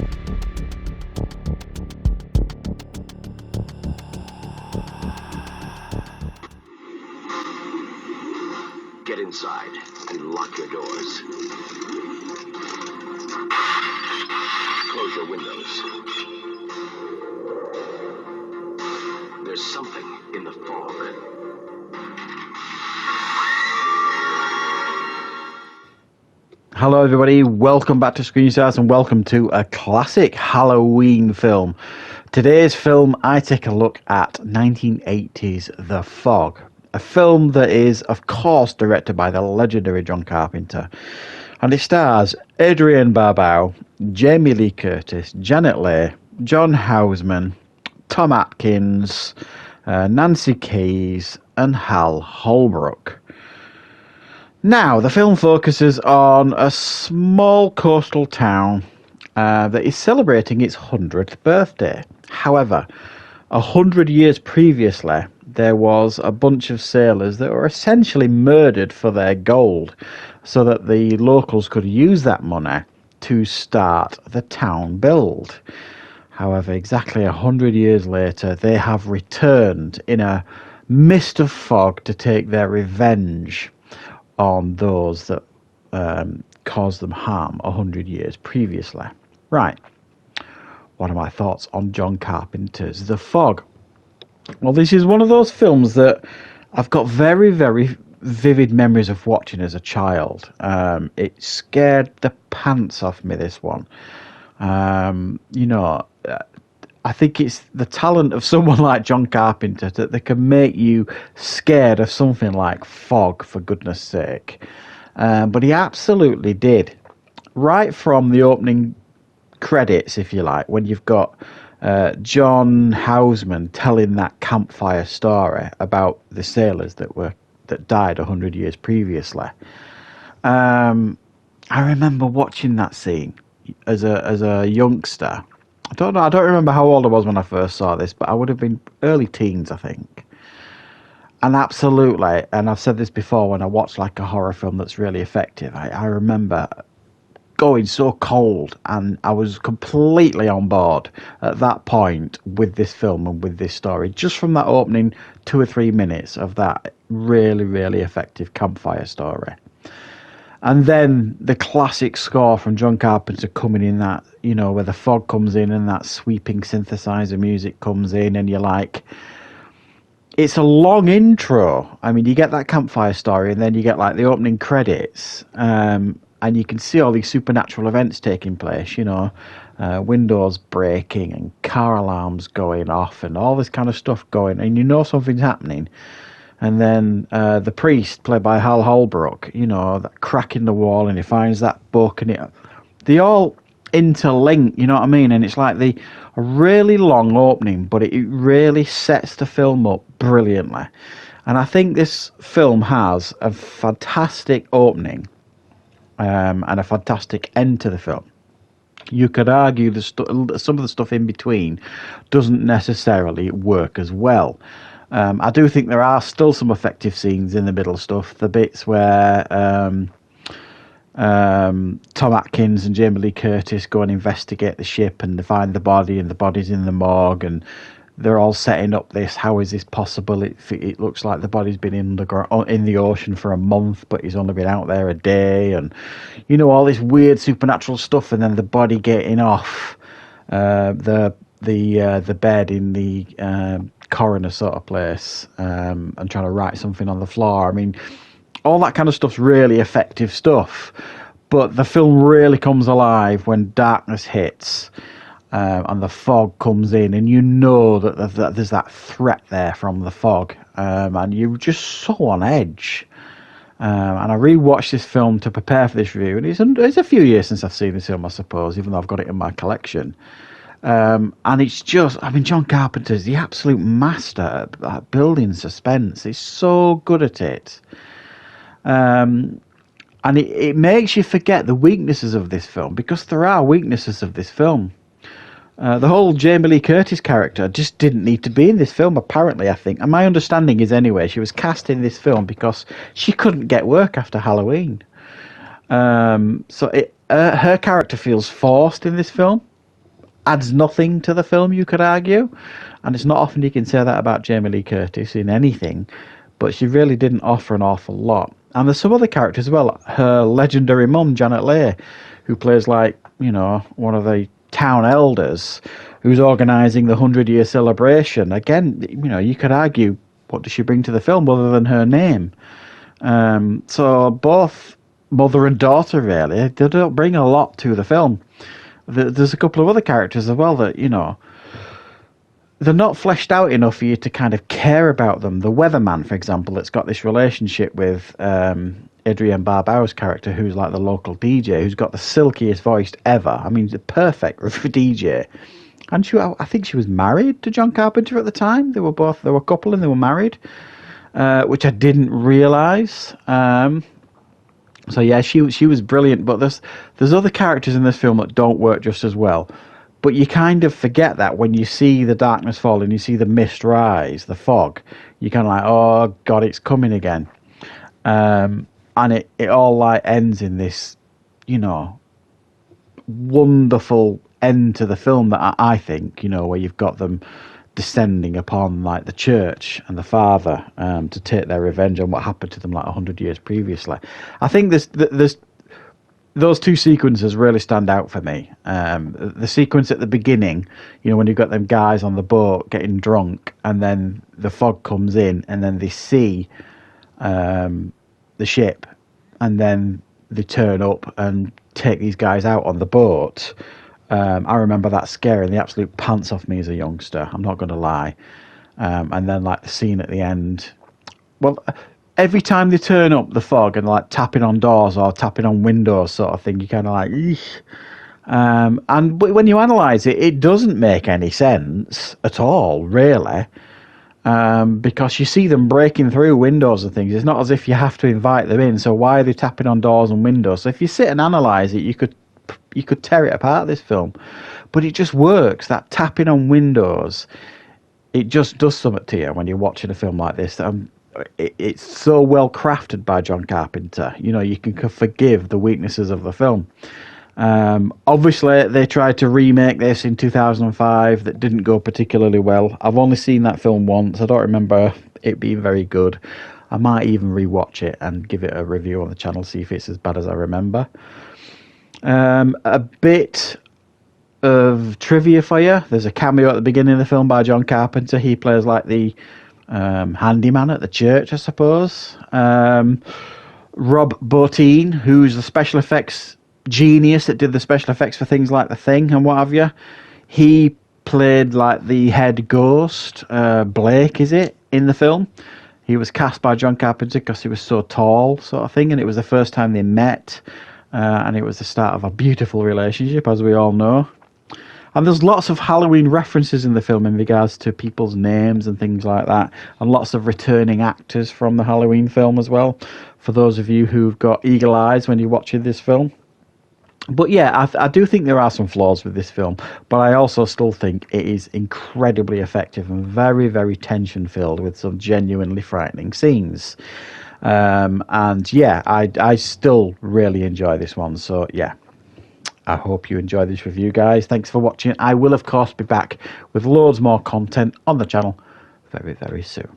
Get inside and lock your doors. Close your windows. There's something in the fog. Hello everybody, welcome back to Screenstars and welcome to a classic Halloween film. Today's film, I take a look at 1980's The Fog. A film that is, of course, directed by the legendary John Carpenter. And it stars Adrienne Barbeau, Jamie Lee Curtis, Janet Leigh, John Houseman, Tom Atkins, Nancy Kyes, and Hal Holbrook. Now, the film focuses on a small coastal town that is celebrating its 100th birthday. However, 100 years previously, there was a bunch of sailors that were essentially murdered for their gold so that the locals could use that money to start the town build. However, exactly 100 years later, they have returned in a mist of fog to take their revenge on those that caused them harm 100 years previously. Right. What are my thoughts on John Carpenter's The Fog? Well, this is one of those films that I've got very, very vivid memories of watching as a child. It scared the pants off me, this one. I think it's the talent of someone like John Carpenter that they can make you scared of something like fog, for goodness sake. But he absolutely did. Right from the opening credits, if you like, when you've got John Houseman telling that campfire story about the sailors that died 100 years previously. I remember watching that scene as a youngster. I don't remember how old I was when I first saw this, but I would have been early teens, I think. And absolutely, and I've said this before, when I watch like a horror film that's really effective, I remember going so cold, and I was completely on board at that point with this film and with this story, just from that opening 2 or 3 minutes of that really, really effective campfire story. And then the classic score from John Carpenter coming in, that, where the fog comes in and that sweeping synthesizer music comes in, and you're like, it's a long intro. I mean, you get that campfire story, and then you get like the opening credits, and you can see all these supernatural events taking place, windows breaking and car alarms going off and all this kind of stuff going, and something's happening. And then the priest, played by Hal Holbrook, that crack in the wall, and he finds that book, and they all interlink, you know what I mean? And it's like a really long opening, but it really sets the film up brilliantly. And I think this film has a fantastic opening and a fantastic end to the film. You could argue some of the stuff in between doesn't necessarily work as well. I do think there are still some effective scenes in the middle stuff. The bits where Tom Atkins and Jamie Lee Curtis go and investigate the ship, and they find the body, and the body's in the morgue, and they're all setting up this. How is this possible? It looks like the body's been in the ocean for a month, but he's only been out there a day, and all this weird supernatural stuff. And then the body getting off the bed in the coroner sort of place, and trying to write something on the floor. I mean, all that kind of stuff's really effective stuff, but the film really comes alive when darkness hits, and the fog comes in, and that there's that threat there from the fog, and you're just so on edge. And I rewatched this film to prepare for this review, and it's a few years since I've seen this film, I suppose, even though I've got it in my collection. And it's just, John Carpenter's the absolute master at building suspense. He's so good at it. And it makes you forget the weaknesses of this film, because there are weaknesses of this film. The whole Jamie Lee Curtis character just didn't need to be in this film, apparently, I think. And my understanding is, anyway, she was cast in this film because she couldn't get work after Halloween. So her character feels forced in this film. adds nothing to the film, you could argue. And it's not often you can say that about Jamie Lee Curtis in anything, but she really didn't offer an awful lot. And there's some other characters as well. Her legendary mum, Janet Leigh, who plays like, one of the town elders who's organising the 100-year celebration. Again, you could argue, what does she bring to the film other than her name? So both mother and daughter, really, they don't bring a lot to the film. There's a couple of other characters as well that, they're not fleshed out enough for you to kind of care about them. The weatherman, for example, that's got this relationship with Adrienne Barbeau's character, who's like the local DJ, who's got the silkiest voice ever. I mean, perfect for DJ. And I think she was married to John Carpenter at the time. They were a couple and they were married, which I didn't realise. So yeah, she was brilliant. But there's other characters in this film that don't work just as well. But you kind of forget that when you see the darkness fall and you see the mist rise, the fog. You're kind of like, oh God, it's coming again. And it all like ends in this, wonderful end to the film that I think, where you've got them descending upon like the church and the father to take their revenge on what happened to them like 100 years previously. I think there's those two sequences really stand out for me. The sequence at the beginning, when you've got them guys on the boat getting drunk, and then the fog comes in, and then they see the ship, and then they turn up and take these guys out on the boat. I remember that scaring the absolute pants off me as a youngster. I'm not going to lie. And then like the scene at the end. Well, every time they turn up the fog and like tapping on doors or tapping on windows sort of thing, you kind of like, eesh. But when you analyse it, it doesn't make any sense at all, really. Because you see them breaking through windows and things. It's not as if you have to invite them in. So why are they tapping on doors and windows? So if you sit and analyse it, you could tear it apart, this film. But it just works. That tapping on windows, it just does something to you when you're watching a film like this. It's so well crafted by John Carpenter. You can forgive the weaknesses of the film. Obviously, they tried to remake this in 2005. That didn't go particularly well. I've only seen that film once. I don't remember it being very good. I might even rewatch it and give it a review on the channel, see if it's as bad as I remember. A bit of trivia for you. There's a cameo at the beginning of the film by John Carpenter. He plays like the handyman at the church, I suppose. Rob Bottin, who's the special effects genius that did the special effects for things like The Thing and what have you. He played like the head ghost, Blake, is it, in the film. He was cast by John Carpenter because he was so tall, sort of thing, and it was the first time they met. And it was the start of a beautiful relationship, as we all know. And there's lots of Halloween references in the film in regards to people's names and things like that. And lots of returning actors from the Halloween film as well, for those of you who've got eagle eyes when you're watching this film. But yeah, I do think there are some flaws with this film, but I also still think it is incredibly effective and very, very tension-filled with some genuinely frightening scenes. And yeah, I still really enjoy this one. So yeah, I hope you enjoy this review, guys. Thanks for watching. I will, of course, be back with loads more content on the channel very, very soon.